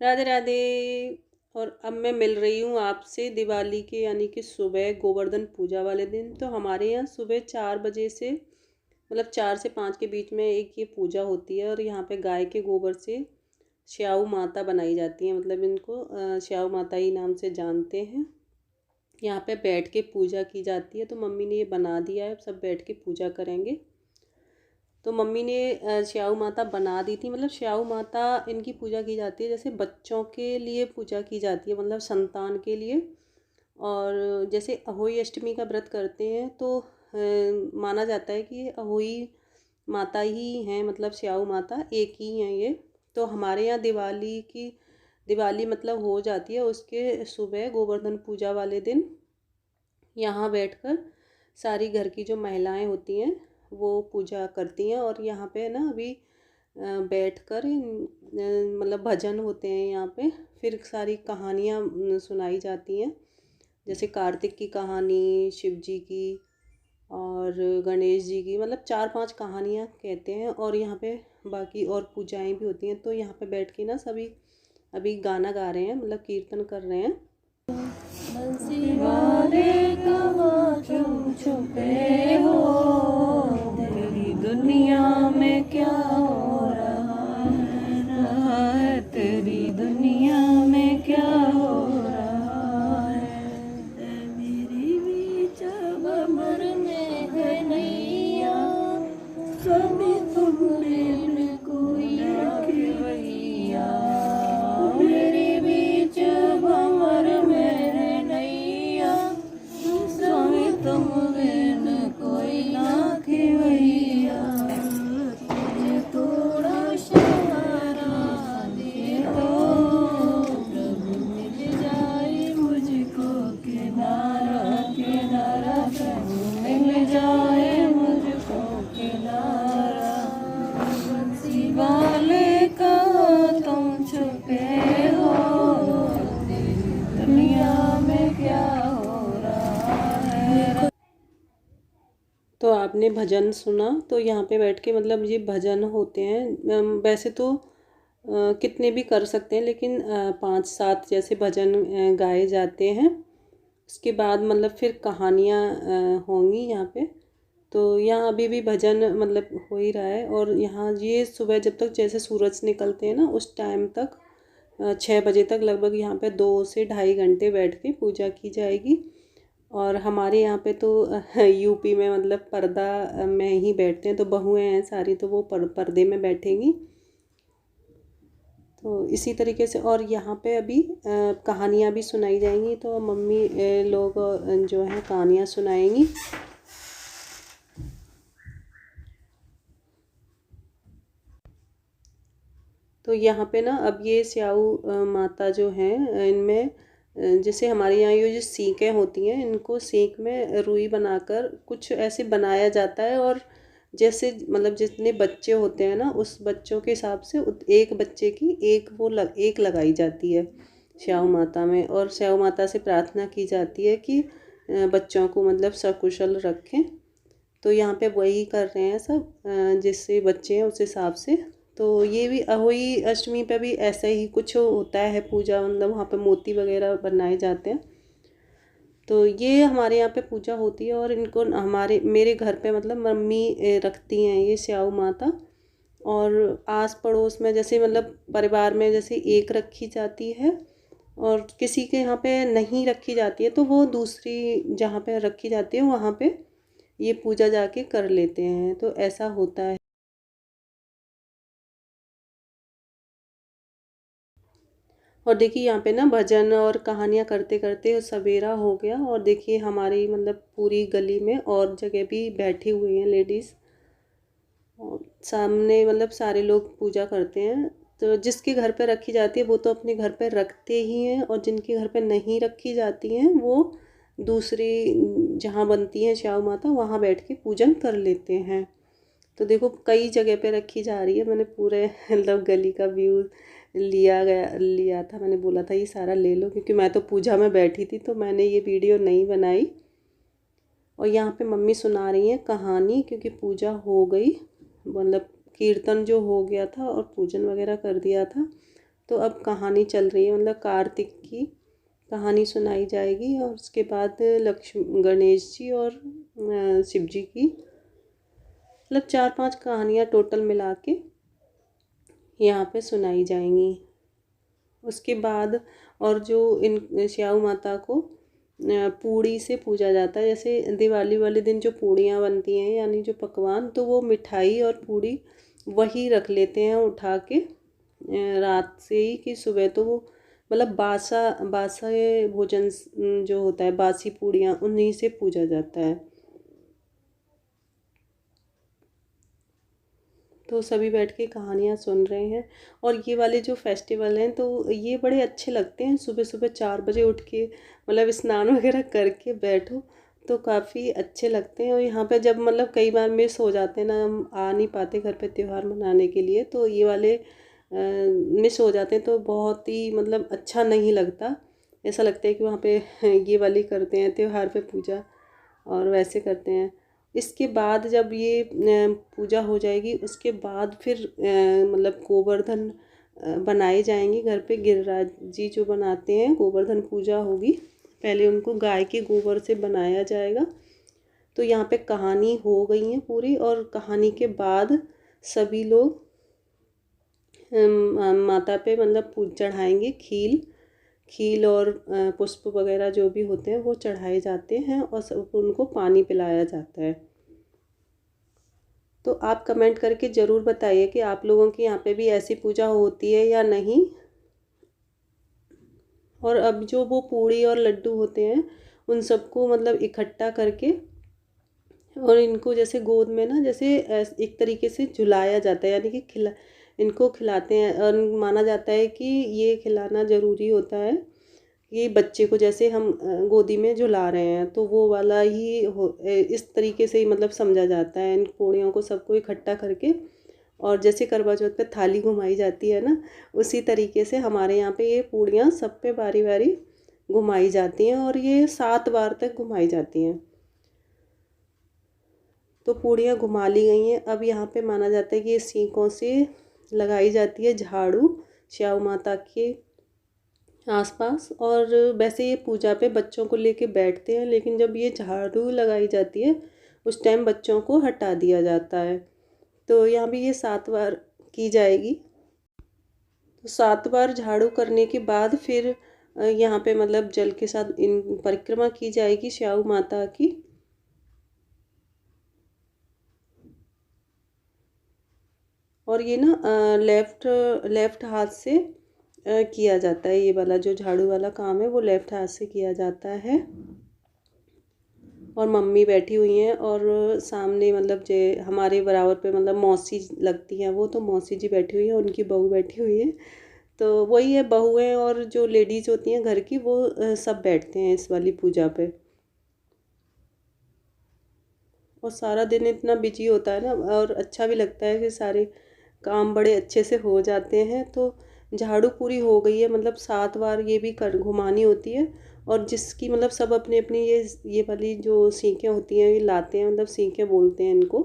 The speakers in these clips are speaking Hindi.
राधे राधे। और अब मैं मिल रही हूँ आपसे दिवाली के यानी कि सुबह गोवर्धन पूजा वाले दिन। तो हमारे यहाँ सुबह 4 बजे से मतलब 4 से 5 के बीच में एक ये पूजा होती है और यहाँ पे गाय के गोबर से श्याऊ माता बनाई जाती है। मतलब इनको श्याऊ माता ही नाम से जानते हैं। यहाँ पे बैठ के पूजा की जाती है। तो मम्मी ने ये बना दिया है, सब बैठ के पूजा करेंगे। तो मम्मी ने श्याऊ माता बना दी थी। मतलब श्याऊ माता इनकी पूजा की जाती है जैसे बच्चों के लिए पूजा की जाती है, मतलब संतान के लिए। और जैसे अहोई अष्टमी का व्रत करते हैं तो माना जाता है कि ये अहोई माता ही हैं, मतलब श्याऊ माता एक ही हैं ये। तो हमारे यहाँ दिवाली मतलब हो जाती है उसके सुबह गोवर्धन पूजा वाले दिन। यहाँ बैठकर सारी घर की जो महिलाएं होती हैं वो पूजा करती हैं। और यहाँ पे ना अभी बैठकर मतलब भजन होते हैं यहाँ पे। फिर सारी कहानियाँ सुनाई जाती हैं, जैसे कार्तिक की कहानी, शिव जी की और गणेश जी की, मतलब 4-5 कहानियाँ कहते हैं। और यहाँ पे बाकी और पूजाएं भी होती हैं। तो यहाँ पे बैठ के ना सभी अभी गाना गा रहे हैं, मतलब कीर्तन कर रहे हैं। बंसी वाले कहाँ तुम छुपे हो, तेरी दुनिया में क्या हो रहा है, तेरी दुनिया में क्या हो रहा है। मेरी भी जब अमर में है नैया, सभी तुम में कोई रखवैया। मेरी भी जब अमर में है नैया, स्वामी तुम बिन कोई ना खिवैया। तुझे थोड़ा सहारा दे दो, प्रभु मिल जाए मुझको किनारा, किनारा प्रभु मिल जाए मुझको किनारा। बंसी वाले कहाँ तुम छुपे हो, तेरी दुनिया में क्या हो रहा है। तो आपने भजन सुना। तो यहाँ पे बैठ के मतलब ये भजन होते हैं। वैसे तो कितने भी कर सकते हैं, लेकिन 5-7 जैसे भजन गाए जाते हैं। उसके बाद मतलब फिर कहानियाँ होंगी यहाँ पे। तो यहाँ अभी भी भजन मतलब हो ही रहा है। और यहाँ ये सुबह जब तक जैसे सूरज निकलते हैं ना उस टाइम तक 6 बजे तक लगभग यहाँ पे 2 से ढाई घंटे बैठ के पूजा की जाएगी। और हमारे यहाँ पे तो यूपी में मतलब पर्दा में ही बैठते हैं। तो बहुएं हैं सारी, तो वो पर्दे में बैठेंगी। तो इसी तरीके से और यहाँ पे अभी कहानियाँ भी सुनाई जाएंगी। तो मम्मी लोग जो हैं कहानियाँ सुनाएंगी। तो यहाँ पे ना अब ये स्याऊ माता जो हैं इनमें जैसे हमारे यहाँ ये जो सीखें होती हैं, इनको सीख में रुई बनाकर कुछ ऐसे बनाया जाता है। और जैसे मतलब जितने बच्चे होते हैं ना उस बच्चों के हिसाब से एक बच्चे की एक लगाई जाती है स्याऊ माता में। और स्याऊ माता से प्रार्थना की जाती है कि बच्चों को मतलब सकुशल रखें। तो यहाँ पे वही कर रहे हैं सब, जिससे बच्चे हैं उस हिसाब से। तो ये भी अहोई अष्टमी पे भी ऐसा ही कुछ होता है पूजा, मतलब वहाँ पे मोती वगैरह बनाए जाते हैं। तो ये हमारे यहाँ पे पूजा होती है। और इनको मेरे घर पे मतलब मम्मी रखती हैं ये स्याऊ माता। और आस पड़ोस में जैसे मतलब परिवार में जैसे एक रखी जाती है और किसी के यहाँ पे नहीं रखी जाती है, तो वो दूसरी जहाँ पे रखी जाती है वहाँ पे ये पूजा जाके कर लेते हैं। तो ऐसा होता है। और देखिए यहाँ पे ना भजन और कहानियाँ करते करते सवेरा हो गया। और देखिए हमारी मतलब पूरी गली में और जगह भी बैठी हुई हैं लेडीज़। और सामने मतलब सारे लोग पूजा करते हैं। तो जिसके घर पे रखी जाती है वो तो अपने घर पे रखते ही हैं, और जिनके घर पे नहीं रखी जाती हैं वो दूसरी जहाँ बनती हैं श्याऊ माता वहाँ बैठ के पूजन कर लेते हैं। तो देखो कई जगह पे रखी जा रही है। मैंने पूरे मतलब गली का व्यू लिया था। मैंने बोला था ये सारा ले लो, क्योंकि मैं तो पूजा में बैठी थी तो मैंने ये वीडियो नहीं बनाई। और यहाँ पे मम्मी सुना रही हैं कहानी, क्योंकि पूजा हो गई, मतलब कीर्तन जो हो गया था और पूजन वगैरह कर दिया था। तो अब कहानी चल रही है, मतलब कार्तिक की कहानी सुनाई जाएगी और उसके बाद लक्ष्मी गणेश जी और शिव जी की, मतलब 4-5 कहानियाँ टोटल मिला के यहाँ पे सुनाई जाएंगी। उसके बाद और जो इन श्याऊ माता को पूड़ी से पूजा जाता है, जैसे दिवाली वाले दिन जो पूड़ियाँ बनती हैं यानी जो पकवान, तो वो मिठाई और पूड़ी वही रख लेते हैं उठा के रात से ही, कि सुबह तो वो मतलब बासा बासा भोजन जो होता है, बासी पूड़ियाँ, उन्हीं से पूजा जाता है। तो सभी बैठ के कहानियाँ सुन रहे हैं। और ये वाले जो फेस्टिवल हैं तो ये बड़े अच्छे लगते हैं, सुबह सुबह 4 बजे उठ के मतलब स्नान वगैरह करके बैठो तो काफ़ी अच्छे लगते हैं। और यहाँ पे जब मतलब कई बार मिस हो जाते हैं ना, हम आ नहीं पाते घर पे त्यौहार मनाने के लिए, तो ये वाले मिस हो जाते हैं तो बहुत ही मतलब अच्छा नहीं लगता। ऐसा लगता है कि वहाँ पे ये वाली करते हैं त्यौहार पे पूजा और वैसे करते हैं। इसके बाद जब ये पूजा हो जाएगी उसके बाद फिर मतलब गोवर्धन बनाए जाएंगे घर पे। गिरिराज जी जो बनाते हैं, गोवर्धन पूजा होगी, पहले उनको गाय के गोबर से बनाया जाएगा। तो यहाँ पे कहानी हो गई है पूरी, और कहानी के बाद सभी लोग माता पे मतलब चढ़ाएंगे खील और पुष्प वगैरह जो भी होते हैं वो चढ़ाए जाते हैं और सब उनको पानी पिलाया जाता है। तो आप कमेंट करके ज़रूर बताइए कि आप लोगों के यहाँ पे भी ऐसी पूजा होती है या नहीं। और अब जो वो पूड़ी और लड्डू होते हैं उन सबको मतलब इकट्ठा करके और इनको जैसे गोद में ना, जैसे एक तरीके से झुलाया जाता है, यानी कि इनको खिलाते हैं। और माना जाता है कि ये खिलाना ज़रूरी होता है, ये बच्चे को जैसे हम गोदी में झुला रहे हैं, तो वो वाला ही इस तरीके से ही मतलब समझा जाता है। इन पूड़ियों को सबको इकट्ठा करके, और जैसे करवा चौथ पे थाली घुमाई जाती है ना, उसी तरीके से हमारे यहाँ पे ये पूड़ियाँ सब पे बारी बारी घुमाई जाती हैं, और ये 7 बार तक घुमाई जाती हैं। तो पूड़ियाँ घुमा ली गई हैं। अब यहाँ पे माना जाता है कि ये सीकों से लगाई जाती है झाड़ू श्याऊ माता के आसपास। और वैसे ये पूजा पे बच्चों को लेके बैठते हैं, लेकिन जब ये झाड़ू लगाई जाती है उस टाइम बच्चों को हटा दिया जाता है। तो यहाँ भी ये 7 बार की जाएगी। तो 7 बार झाड़ू करने के बाद फिर यहाँ पे मतलब जल के साथ इन परिक्रमा की जाएगी श्याऊ माता की। और ये ना लेफ्ट हाथ से किया जाता है, ये वाला जो झाड़ू वाला काम है वो लेफ्ट हाथ से किया जाता है। और मम्मी बैठी हुई हैं और सामने मतलब जे हमारे बराबर पे मतलब मौसी लगती हैं वो, तो मौसी जी बैठी हुई है, उनकी बहू बैठी हुई है। तो वही है, बहुएं और जो लेडीज़ होती हैं घर की वो सब बैठते हैं इस वाली पूजा पे। और सारा दिन इतना बिजी होता है ना, और अच्छा भी लगता है कि सारे काम बड़े अच्छे से हो जाते हैं। तो झाड़ू पूरी हो गई है, मतलब 7 बार ये भी कर घुमानी होती है। और जिसकी मतलब सब अपनी अपनी ये वाली जो सीखें होती हैं ये लाते हैं, मतलब सीखें बोलते हैं इनको,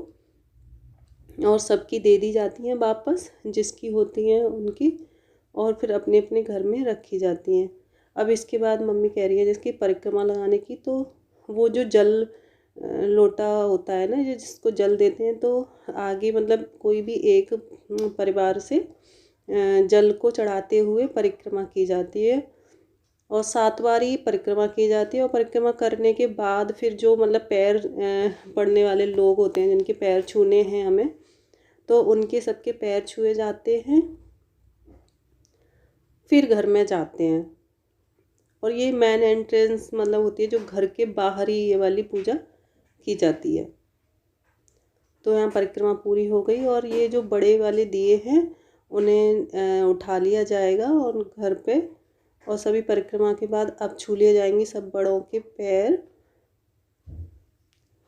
और सबकी दे दी जाती हैं वापस जिसकी होती हैं उनकी, और फिर अपने अपने घर में रखी जाती हैं। अब इसके बाद मम्मी कह रही है जिसकी परिक्रमा लगाने की, तो वो जो जल लोटा होता है ना, जो जिसको जल देते हैं, तो आगे मतलब कोई भी एक परिवार से जल को चढ़ाते हुए परिक्रमा की जाती है। और 7 बार ही परिक्रमा की जाती है। और परिक्रमा करने के बाद फिर जो मतलब पैर पड़ने वाले लोग होते हैं, जिनके पैर छूने हैं हमें, तो उनके सबके पैर छुए जाते हैं, फिर घर में जाते हैं। और ये मेन एंट्रेंस मतलब होती है जो घर के बाहर ही ये वाली पूजा की जाती है। तो यहाँ परिक्रमा पूरी हो गई, और ये जो बड़े वाले दिए हैं उन्हें उठा लिया जाएगा और घर पे, और सभी परिक्रमा के बाद अब छू लिए जाएंगे सब बड़ों के पैर।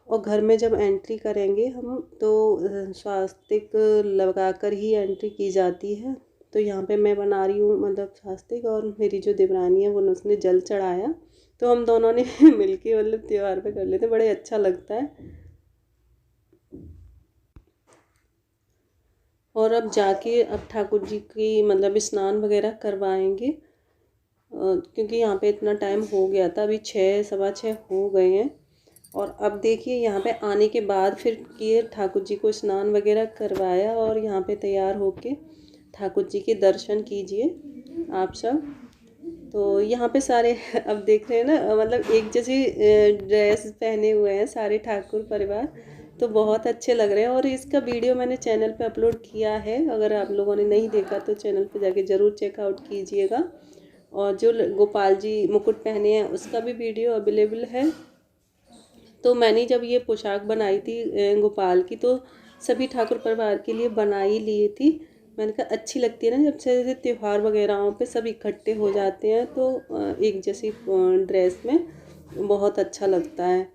और घर में जब एंट्री करेंगे हम तो स्वास्तिक लगा कर ही एंट्री की जाती है। तो यहाँ पे मैं बना रही हूँ मतलब स्वास्तिक, और मेरी जो देवरानी है वो उसने जल चढ़ाया, तो हम दोनों ने मिलके मतलब त्योहार पे कर लेते, बड़े अच्छा लगता है। और अब जाके अब ठाकुर जी की मतलब स्नान वगैरह करवाएंगे, क्योंकि यहाँ पे इतना टाइम हो गया था, अभी 6 सवा 6 हो गए हैं। और अब देखिए यहाँ पे आने के बाद फिर किए ठाकुर जी को स्नान वगैरह करवाया, और यहाँ पे तैयार होके ठाकुर जी के दर्शन कीजिए आप सब। तो यहाँ पे सारे अब देख रहे हैं ना, मतलब एक जैसी ड्रेस पहने हुए हैं सारे ठाकुर परिवार, तो बहुत अच्छे लग रहे हैं। और इसका वीडियो मैंने चैनल पे अपलोड किया है, अगर आप लोगों ने नहीं देखा तो चैनल पे जाके ज़रूर चेकआउट कीजिएगा। और जो गोपाल जी मुकुट पहने हैं उसका भी वीडियो अवेलेबल है। तो मैंने जब ये पोशाक बनाई थी गोपाल की, तो सभी ठाकुर परिवार के लिए बनाई ली थी। मैंने कहा अच्छी लगती है ना, जब से जैसे त्यौहार वगैरह पे सब इकट्ठे हो जाते हैं तो एक जैसी ड्रेस में बहुत अच्छा लगता है।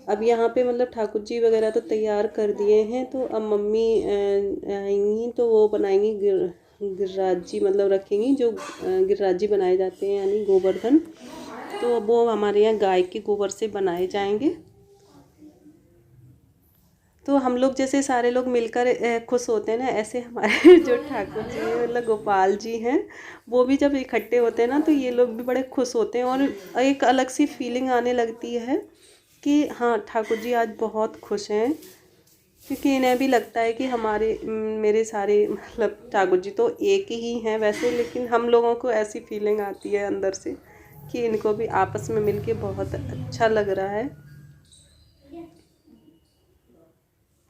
अब यहाँ पे मतलब ठाकुर जी वगैरह तो तैयार कर दिए हैं, तो अब मम्मी आएंगी तो वो बनाएंगी गिरिराज जी, मतलब रखेंगी जो गिरिराज जी बनाए जाते हैं यानी गोवर्धन। तो वो हमारे यहाँ गाय के गोबर से बनाए जाएंगे। तो हम लोग जैसे सारे लोग मिलकर खुश होते हैं ना, ऐसे हमारे जो ठाकुर जी हैं मतलब गोपाल जी हैं, वो भी जब इकट्ठे होते हैं ना तो ये लोग भी बड़े खुश होते हैं, और एक अलग सी फीलिंग आने लगती है कि हाँ ठाकुर जी आज बहुत खुश हैं। क्योंकि इन्हें भी लगता है कि हमारे मेरे सारे मतलब ठाकुर जी तो एक ही हैं वैसे, लेकिन हम लोगों को ऐसी फीलिंग आती है अंदर से कि इनको भी आपस में मिलके बहुत अच्छा लग रहा है।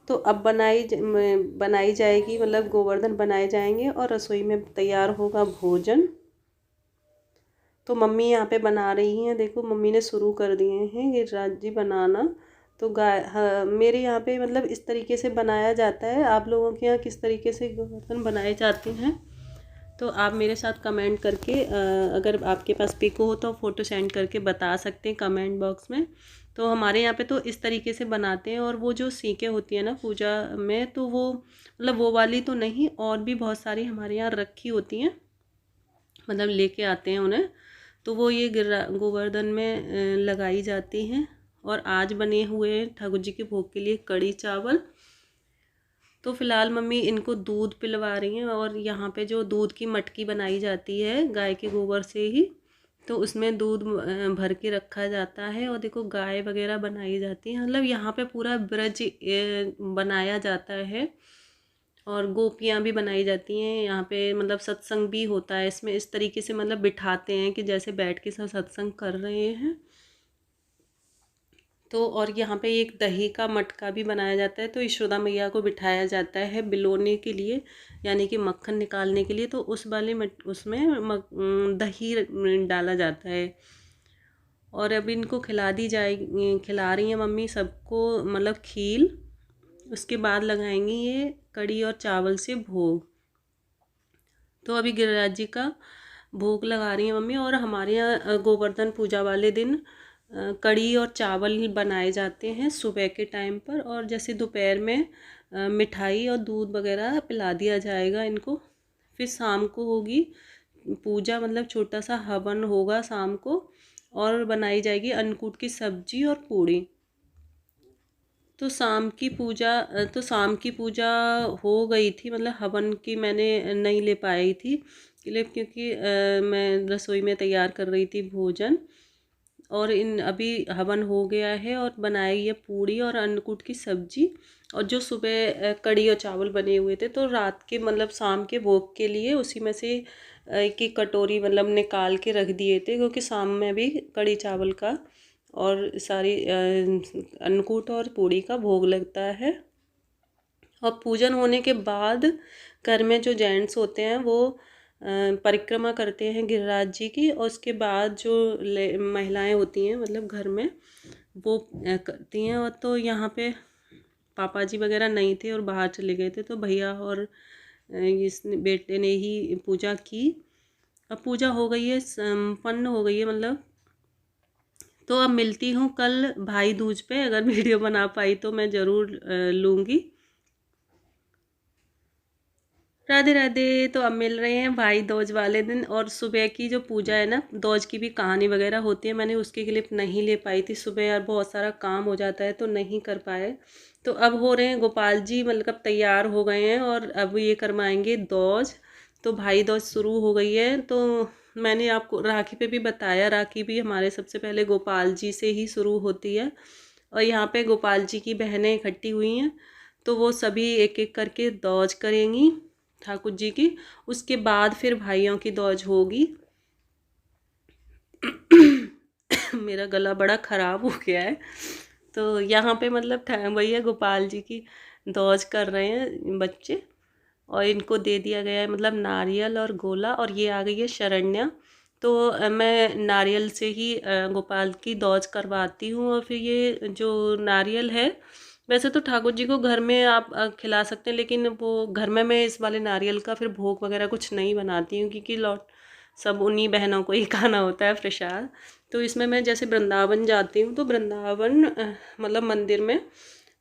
तो अब बनाई जाएगी, मतलब गोवर्धन बनाए जाएंगे और रसोई में तैयार होगा भोजन। तो मम्मी यहाँ पे बना रही हैं, देखो मम्मी ने शुरू कर दिए हैं गिरिराज जी बनाना। तो मेरे यहाँ पे मतलब इस तरीके से बनाया जाता है। आप लोगों के यहाँ किस तरीके से गोवर्धन बनाए जाते हैं तो आप मेरे साथ कमेंट करके अगर आपके पास पिक हो तो फ़ोटो सेंड करके बता सकते हैं कमेंट बॉक्स में। तो हमारे यहाँ पे तो इस तरीके से बनाते हैं। और वो जो सीकें होती हैं ना पूजा में, तो वो मतलब वो वाली तो नहीं, और भी बहुत सारी हमारे यहाँ रखी होती हैं, मतलब लेके आते हैं उन्हें। तो वो ये गोवर्धन में लगाई जाती हैं। और आज बने हुए ठाकुर जी के भोग के लिए कड़ी चावल। तो फ़िलहाल मम्मी इनको दूध पिलवा रही हैं, और यहाँ पे जो दूध की मटकी बनाई जाती है गाय के गोबर से ही, तो उसमें दूध भर के रखा जाता है। और देखो गाय वगैरह बनाई जाती है, मतलब यहाँ पे पूरा ब्रज बनाया जाता है। और गोपियाँ भी बनाई जाती हैं यहाँ पे, मतलब सत्संग भी होता है इसमें। इस तरीके से मतलब बिठाते हैं कि जैसे बैठ के सब सत्संग कर रहे हैं। तो और यहाँ पे एक दही का मटका भी बनाया जाता है। तो यशोदा मैया को बिठाया जाता है बिलोने के लिए, यानी कि मक्खन निकालने के लिए। तो उस वाले उसमें दही डाला जाता है। और अब इनको खिला रही हैं मम्मी सबको, मतलब खील। उसके बाद लगाएंगी ये कड़ी और चावल से भोग। तो अभी गिरिराज जी का भोग लगा रही हैं मम्मी। और हमारे यहाँ गोवर्धन पूजा वाले दिन कड़ी और चावल बनाए जाते हैं सुबह के टाइम पर। और जैसे दोपहर में मिठाई और दूध वगैरह पिला दिया जाएगा इनको। फिर शाम को होगी पूजा, मतलब छोटा सा हवन होगा शाम को, और बनाई जाएगी अन्नकूट की सब्जी और पूड़ी। तो शाम की पूजा हो गई थी, मतलब हवन की मैंने नहीं ले पाई थी क्योंकि मैं रसोई में तैयार कर रही थी भोजन। और अभी हवन हो गया है, और बनाई है पूड़ी और अन्नकूट की सब्जी। और जो सुबह कड़ी और चावल बने हुए थे, तो रात के मतलब शाम के भोग के लिए उसी में से एक एक कटोरी मतलब निकाल के रख दिए थे, क्योंकि शाम में भी कड़ी चावल का और सारी अन्नकूट और पूड़ी का भोग लगता है। और पूजन होने के बाद घर में जो जेंट्स होते हैं वो परिक्रमा करते हैं गिरिराज जी की। और उसके बाद जो महिलाएं होती हैं मतलब घर में, वो करती हैं। और तो यहाँ पे पापा जी वगैरह नहीं थे और बाहर चले गए थे, तो भैया और इस बेटे ने ही पूजा की। अब पूजा हो गई है, संपन्न हो गई है मतलब। तो अब मिलती हूँ कल भाई दूज पे, अगर वीडियो बना पाई तो मैं ज़रूर लूँगी। राधे राधे। तो अब मिल रहे हैं भाई दूज वाले दिन, और सुबह की जो पूजा है ना, दूज की भी कहानी वगैरह होती है, मैंने उसकी क्लिप नहीं ले पाई थी सुबह, यार बहुत सारा काम हो जाता है तो नहीं कर पाए। तो अब हो रहे हैं गोपाल जी, मतलब तैयार हो गए हैं और अब ये करवाएंगे दूज। तो भाई दूज शुरू हो गई है। तो मैंने आपको राखी पे भी बताया, राखी भी हमारे सबसे पहले गोपाल जी से ही शुरू होती है। और यहाँ पे गोपाल जी की बहनें इकट्ठी हुई हैं, तो वो सभी एक एक करके दौज करेंगी ठाकुर जी की। उसके बाद फिर भाइयों की दौज होगी। मेरा गला बड़ा ख़राब हो गया है। तो यहाँ पे मतलब भैया गोपाल जी की दौज कर रहे हैं बच्चे, और इनको दे दिया गया है मतलब नारियल और गोला, और ये आ गई है शरण्या। तो मैं नारियल से ही गोपाल की दौज करवाती हूँ। और फिर ये जो नारियल है, वैसे तो ठाकुर जी को घर में आप खिला सकते हैं, लेकिन वो घर में मैं इस वाले नारियल का फिर भोग वगैरह कुछ नहीं बनाती हूँ, क्योंकि लौट सब उन्हीं बहनों को ही खाना होता है प्रसाद। तो इसमें मैं जैसे वृंदावन जाती हूँ तो वृंदावन मतलब मंदिर में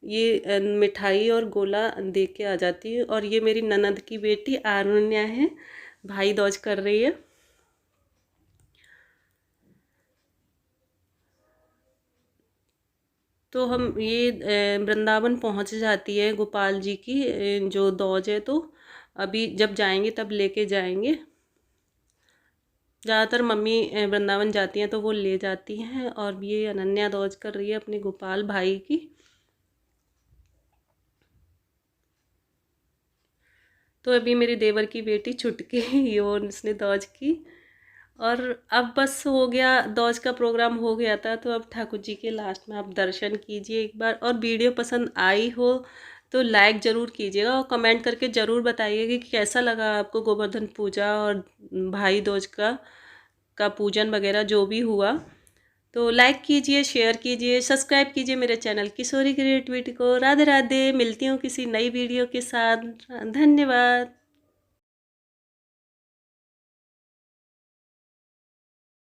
ये मिठाई और गोला दे के आ जाती है। और ये मेरी ननद की बेटी आरुण्या है, भाई दौज कर रही है। तो हम ये वृंदावन पहुंच जाती है गोपाल जी की जो दौज है। तो अभी जब जाएंगे तब लेके जाएंगे। ज़्यादातर मम्मी वृंदावन जाती हैं तो वो ले जाती हैं। और ये अनन्या दौज कर रही है अपने गोपाल भाई की। तो अभी मेरी देवर की बेटी छुटकी यो उसने दौज की। और अब बस हो गया, दौज का प्रोग्राम हो गया था। तो अब ठाकुर जी के लास्ट में आप दर्शन कीजिए एक बार। और वीडियो पसंद आई हो तो लाइक ज़रूर कीजिएगा, और कमेंट करके ज़रूर बताइएगा कि कैसा लगा आपको गोवर्धन पूजा और भाई दूज का पूजन वगैरह जो भी हुआ। तो लाइक कीजिए, शेयर कीजिए, सब्सक्राइब कीजिए मेरे चैनल किशोरी क्रिएटिविटी को। राधे राधे। मिलती हूँ किसी नई वीडियो के साथ। धन्यवाद।